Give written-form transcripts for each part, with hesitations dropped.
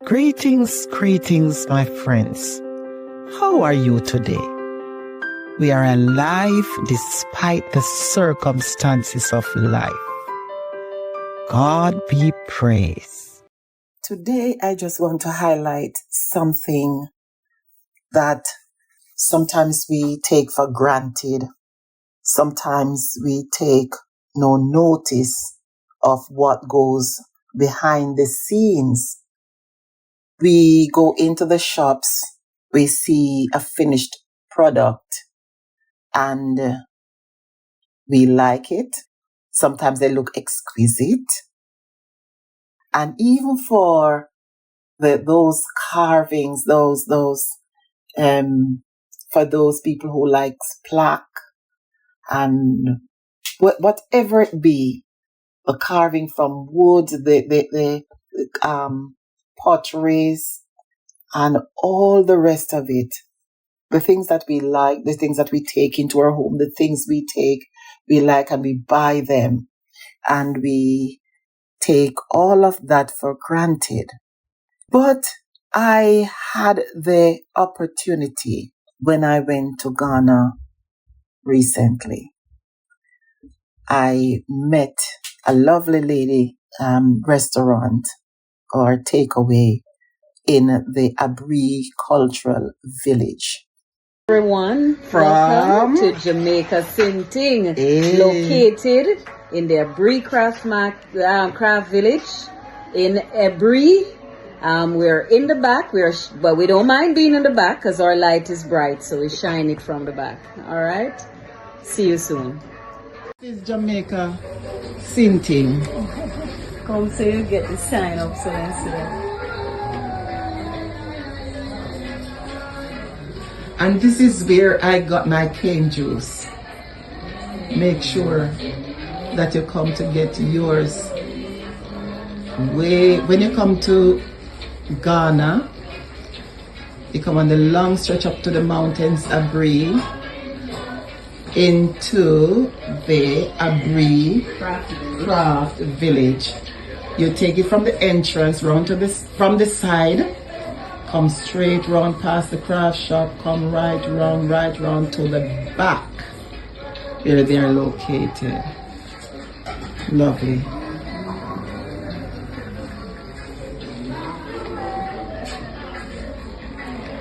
Greetings, greetings, my friends. How are you today? We are alive despite the circumstances of life. God be praised. Today, I just want to highlight something that sometimes we take for granted. Sometimes we take no notice of what goes behind the scenes. We go into the shops, we see a finished product, and we like it. Sometimes they look exquisite. And even for those carvings, for those people who likes plaque and whatever it be, the carving from wood, the potteries, and all the rest of it. The things that we like, the things that we take into our home, the things we like and we buy them. And we take all of that for granted. But I had the opportunity when I went to Ghana recently. I met a lovely lady restaurant or takeaway in the Aburi Cultural Village. Everyone, welcome to Jamaica Sinting, located in the Aburi Craft Village in Aburi. We're in the back, but we don't mind being in the back because our light is bright, so we shine it from the back. All right, see you soon. This is Jamaica Sinting. Come so you get the sign up so you see it. And this is where I got my cane juice. Make sure that you come to get yours. When you come to Ghana, you come on the long stretch up to the mountains, Aburi, into the Aburi Craft Village. You take it from the entrance round to from the side. Come straight round past the craft shop, come right round to the back where they are located. Lovely.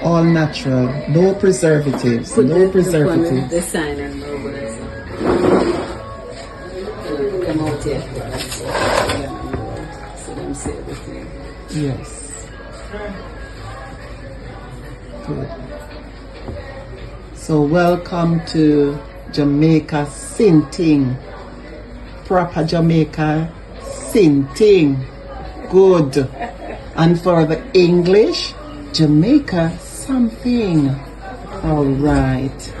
All natural, no preservatives, no preservatives. The sign and over there. Come out here. So them see everything. Yes. Good. So welcome to Jamaica Sinting. Proper Jamaica Sinting. Good. And for the English, Jamaica something. All right.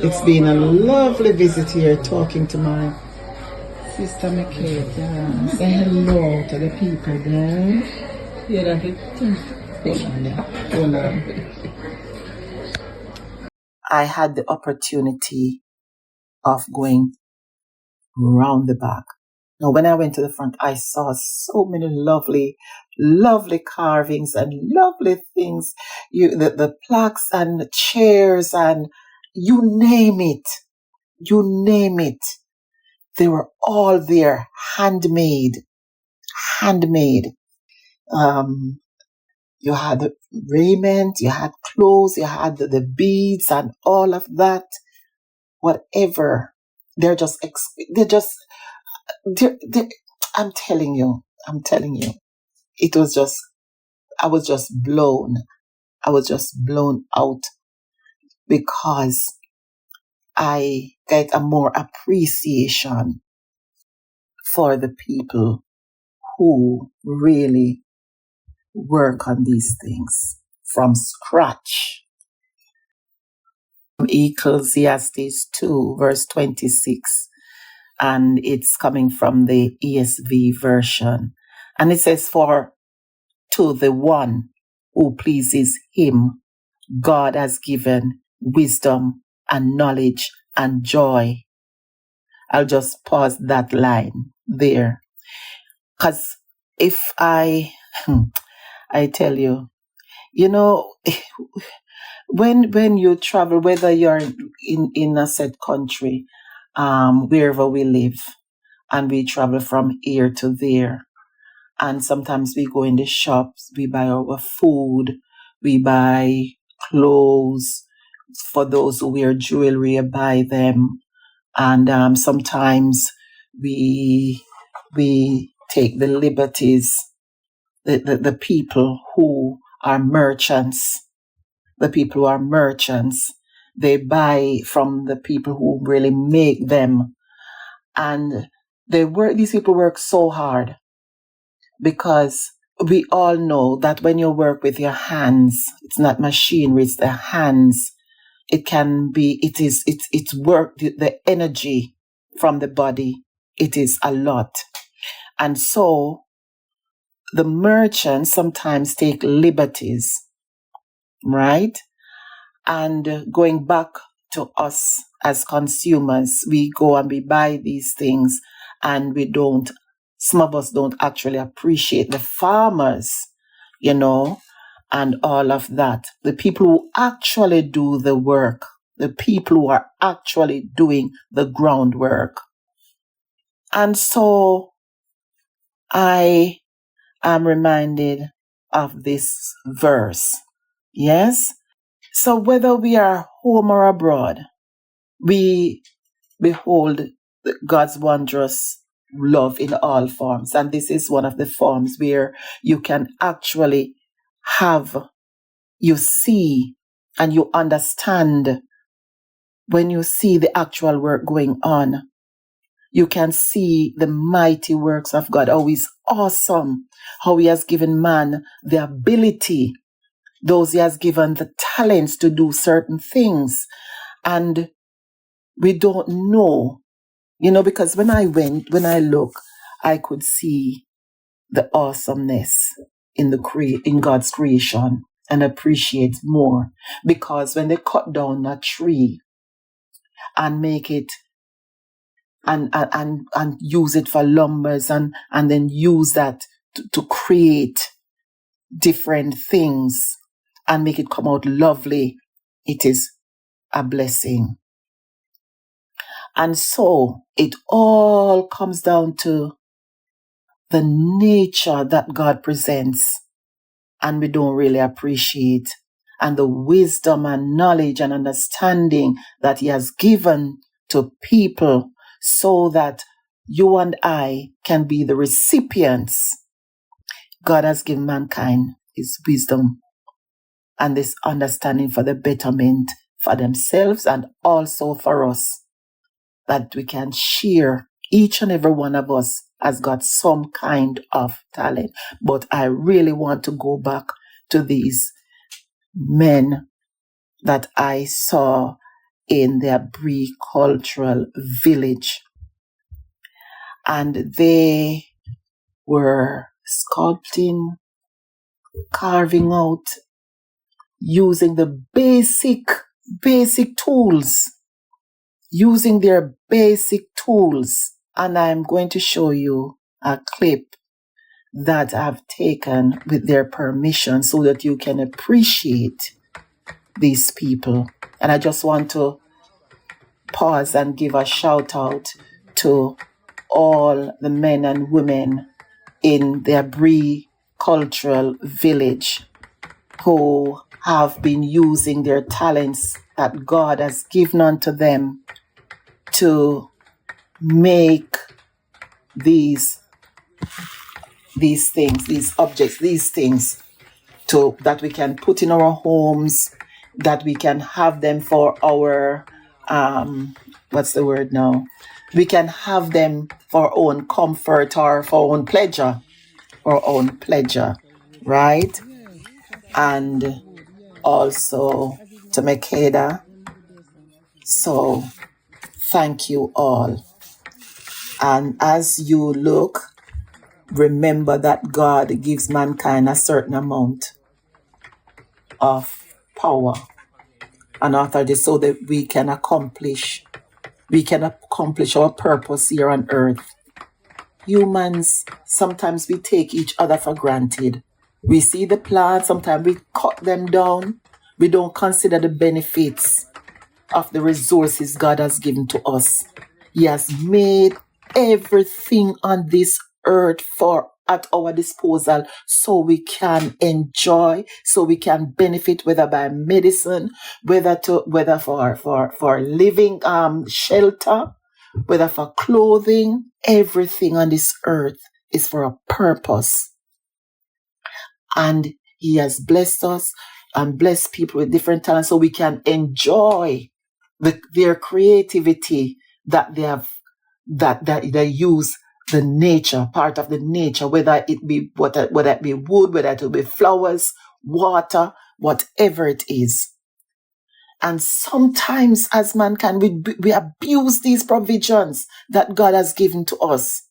It's been a lovely visit here talking to my sister Makeda. Say hello to the people there. Yeah, Hold on. I had the opportunity of going round the back. Now, when I went to the front, I saw so many lovely carvings and lovely things. The plaques and the chairs and you name it. They were all there, handmade. You had raiment, you had clothes, you had the beads and all of that. Whatever. They're I'm telling you. I was just blown out because I get a more appreciation for the people who really work on these things from scratch. Ecclesiastes 2 verse 26, and it's coming from the ESV version, and it says, for to the one who pleases him, God has given wisdom and knowledge and joy. I'll just pause that line there because if I I tell you, you know, when you travel, whether you're in a set country, wherever we live, and we travel from here to there, and sometimes we go in the shops, we buy our food, we buy clothes. For those who wear jewelry, I buy them, and sometimes we we take the liberties. The people who are merchants, the people who are merchants, they buy from the people who really make them, and these people work so hard, because we all know that when you work with your hands, it's not machinery, it's the hands. It's work, the energy from the body, it is a lot. And so the merchants sometimes take liberties, right? And going back to us as consumers, we go and we buy these things, and some of us don't actually appreciate the farmers, and all of that. The people who actually do the work, the people who are actually doing the groundwork. And so I am reminded of this verse. Yes? So whether we are home or abroad, we behold God's wondrous love in all forms. And this is one of the forms where you can actually you see and you understand. When you see the actual work going on, you can see the mighty works of God, how He's awesome, how He has given man the ability, those He has given the talents to do certain things. And we don't know, because when I look, I could see the awesomeness in God's creation, and appreciate more. Because when they cut down a tree and make it and use it for lumbers, and then use that to create different things and make it come out lovely, it is a blessing. And so it all comes down to the nature that God presents, and we don't really appreciate, and the wisdom and knowledge and understanding that He has given to people, so that you and I can be the recipients. God has given mankind His wisdom and this understanding for the betterment for themselves and also for us, that we can share. Each and every one of us has got some kind of talent. But I really want to go back to these men that I saw in the Aburi Cultural Village. And they were sculpting, carving out, using the basic tools, using their basic tools. And I'm going to show you a clip that I've taken with their permission, so that you can appreciate these people. And I just want to pause and give a shout out to all the men and women in the Aburi Cultural Village who have been using their talents that God has given unto them to make these things, these objects, these things that we can put in our homes, that we can have them for our, what's the word now? We can have them for our own comfort or for our own pleasure, right? And also to Makeda. So thank you all. And as you look, remember that God gives mankind a certain amount of power and authority, so that we can accomplish our purpose here on earth. humans, sometimes we take each other for granted. We see the plants, sometimes we cut them down. We don't consider the benefits of the resources God has given to us. He has made everything on this earth at our disposal so we can enjoy, so we can benefit, whether by medicine, whether for living shelter, whether for clothing. Everything on this earth is for a purpose. And He has blessed us and blessed people with different talents so we can enjoy their creativity that they have, that they use the nature, part of the nature, whether it be whether it be wood, whether it be flowers, water, whatever it is. And sometimes as mankind, we abuse these provisions that God has given to us.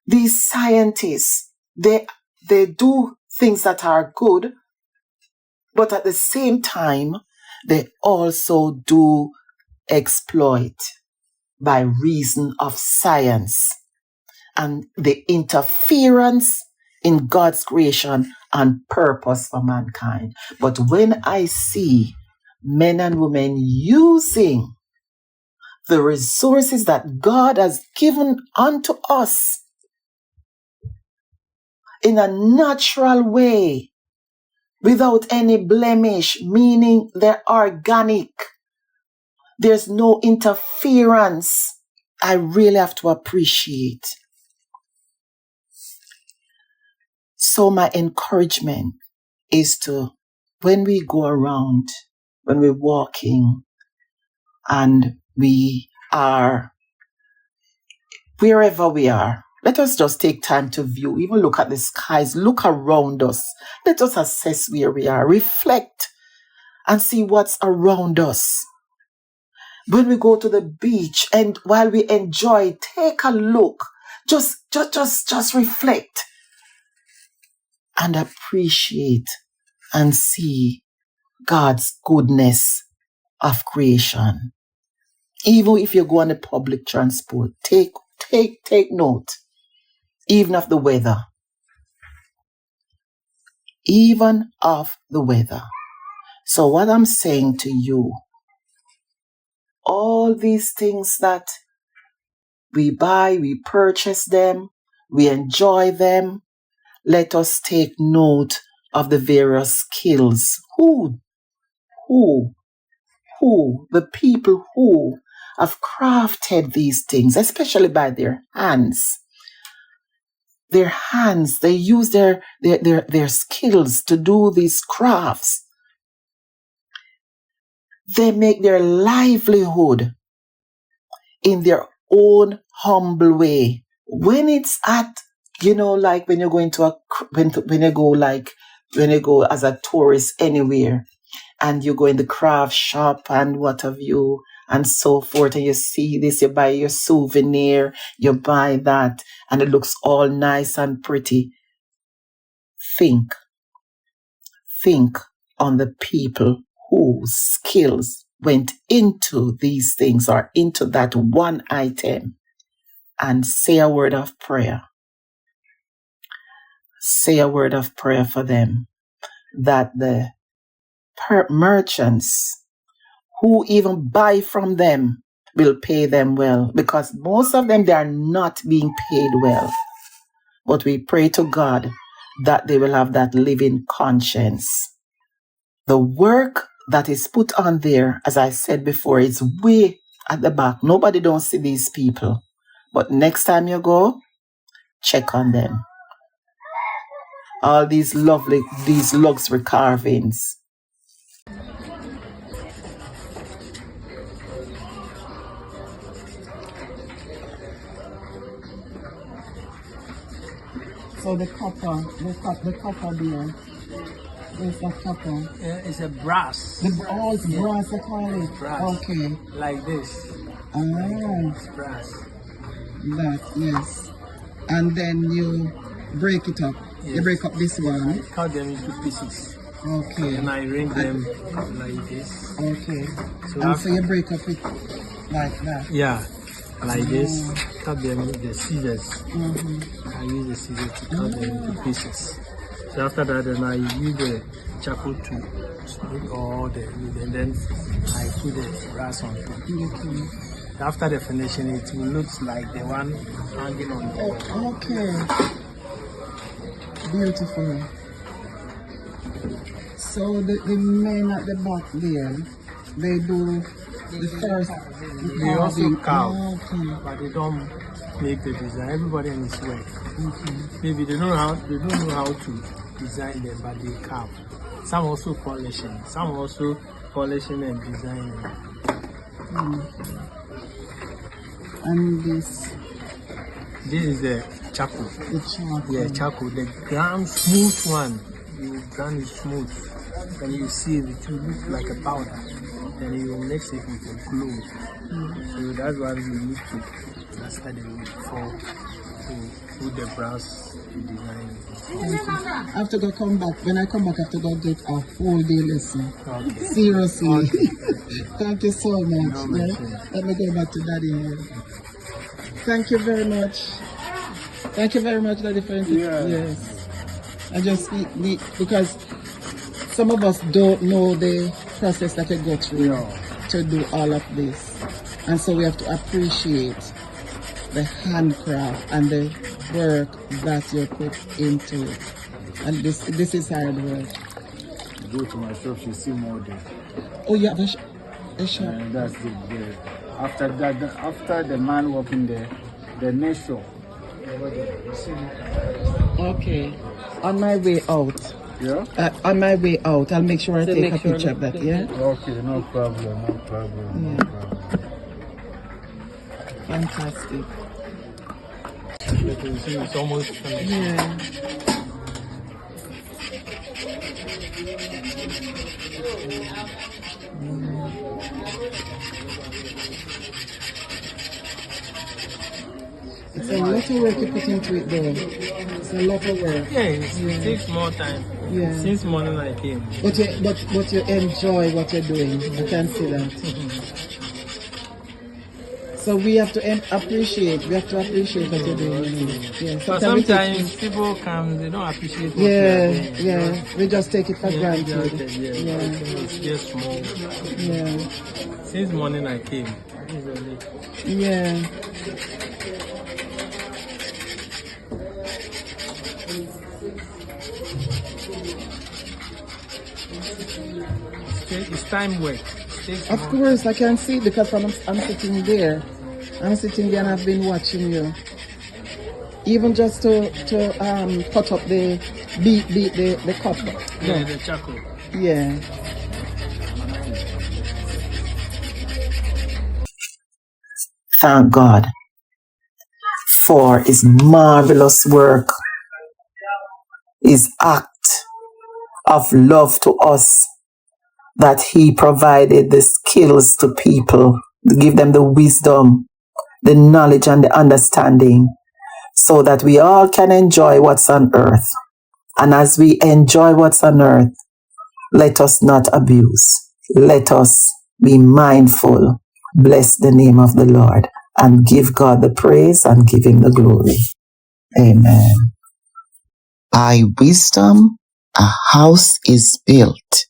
These scientists, they do things that are good, but at the same time, they also do exploit by reason of science and the interference in God's creation and purpose for mankind. But when I see men and women using the resources that God has given unto us in a natural way, without any blemish, meaning they're organic, there's no interference, I really have to appreciate. So my encouragement is to, when we go around, when we're walking, and we are, wherever we are, let us just take time to view, even look at the skies, look around us. Let us assess where we are, reflect, and see what's around us. When we go to the beach and while we enjoy, take a look, just reflect and appreciate and see God's goodness of creation. Even if you go on the public transport, take note, even of the weather. Even of the weather. So what I'm saying to you, all these things that we buy, we purchase them, we enjoy them, let us take note of the various skills. The people who have crafted these things, especially by their hands. Their hands, they use their skills to do these crafts. They make their livelihood in their own humble way. When it's at, like when you're going to when you go as a tourist anywhere, and you go in the craft shop and what have you, and so forth, and you see this, you buy your souvenir, you buy that, and it looks all nice and pretty. Think on the people whose skills went into these things or into that one item, and say a word of prayer. Say a word of prayer for them, that the merchants who even buy from them will pay them well, because most of them, they are not being paid well. But we pray to God that they will have that living conscience. The work that is put on there, as I said before, is way at the back. Nobody don't see these people. But next time you go, check on them. All these luxury carvings. So the copper there. Where's the copper? It's a brass. It's brass, they call it. Brass. Okay. Like this. It's brass. That, yes. And then you break it up. Yes. You break up this one. Cut them into pieces. Okay. And I arrange them like this. Okay. So you break up it like that. Yeah. like this, cut them with the scissors. I use the scissors to cut them into pieces. So after that, then I use the charcoal to smooth all the wood, and then I put the brass on top. After the finishing, it will look like the one hanging on the wall. Okay. Beautiful. So the men at the back there, they do the first. They also carve, Okay. but they don't make the design. Everybody in his work. Maybe they don't know how to design them, but they carve. Some also polishing. Some also polishing and designing. And this is the charcoal. the charcoal. Yeah, charcoal. The ground smooth one. You grind it smooth, and you see it will look like a powder. Then you mix it with the glue. So that's why you need to plaster the wood to put the brass to design it. I have to go come back. When I come back, I have to go get a whole day lesson. Okay. Seriously. Thank you so much. No, Yeah? mention. Let me go back to Daddy here. Thank you very much. Thank you very much, Daddy, for Yes. I just need, because some of us don't know the process that we go through to do all of this. And so we have to appreciate the handcraft and the work that you put into it. And this is hard work. Go to my shop, you see more there. Oh, you have a shop? And that's the after that, after the man working there, the next shop. Okay. On my way out. Yeah? On my way out, I'll make sure I So take make a sure picture of that, yeah? Okay, no problem, no problem, no problem. Fantastic. You can see it's almost finished. Yeah. It's a lot of work you put into it though. It's a lot of work. Yeah, it takes more time. Yeah. Since morning I came. But you enjoy what you're doing. I can see that. So we have to appreciate. We have to appreciate what you're doing. Yeah. But sometimes people come, they don't appreciate what we Yeah, are doing. yeah. We just take it for granted. Yeah. It's just small. Yeah. Since morning I came. Yeah. It's time work. Of course, I can see because I'm sitting there. I'm sitting there and I've been watching you. Even just to cut up the cup. Yeah, the charcoal. Yeah. Thank God for His marvelous work, His act of love to us, that He provided the skills to people, to give them the wisdom, the knowledge and the understanding, so that we all can enjoy what's on earth. And as we enjoy what's on earth, let us not abuse. Let us be mindful. Bless the name of the Lord and give God the praise and give Him the glory. Amen. By wisdom, a house is built,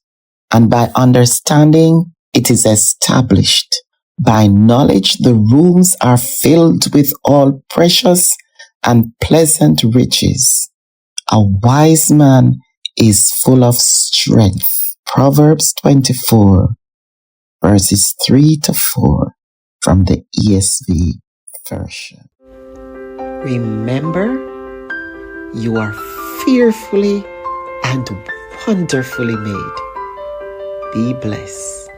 and by understanding, it is established. By knowledge, the rooms are filled with all precious and pleasant riches. A wise man is full of strength. Proverbs 24, verses 3 to 4 from the ESV version. Remember, you are fearfully and wonderfully made. Be blessed.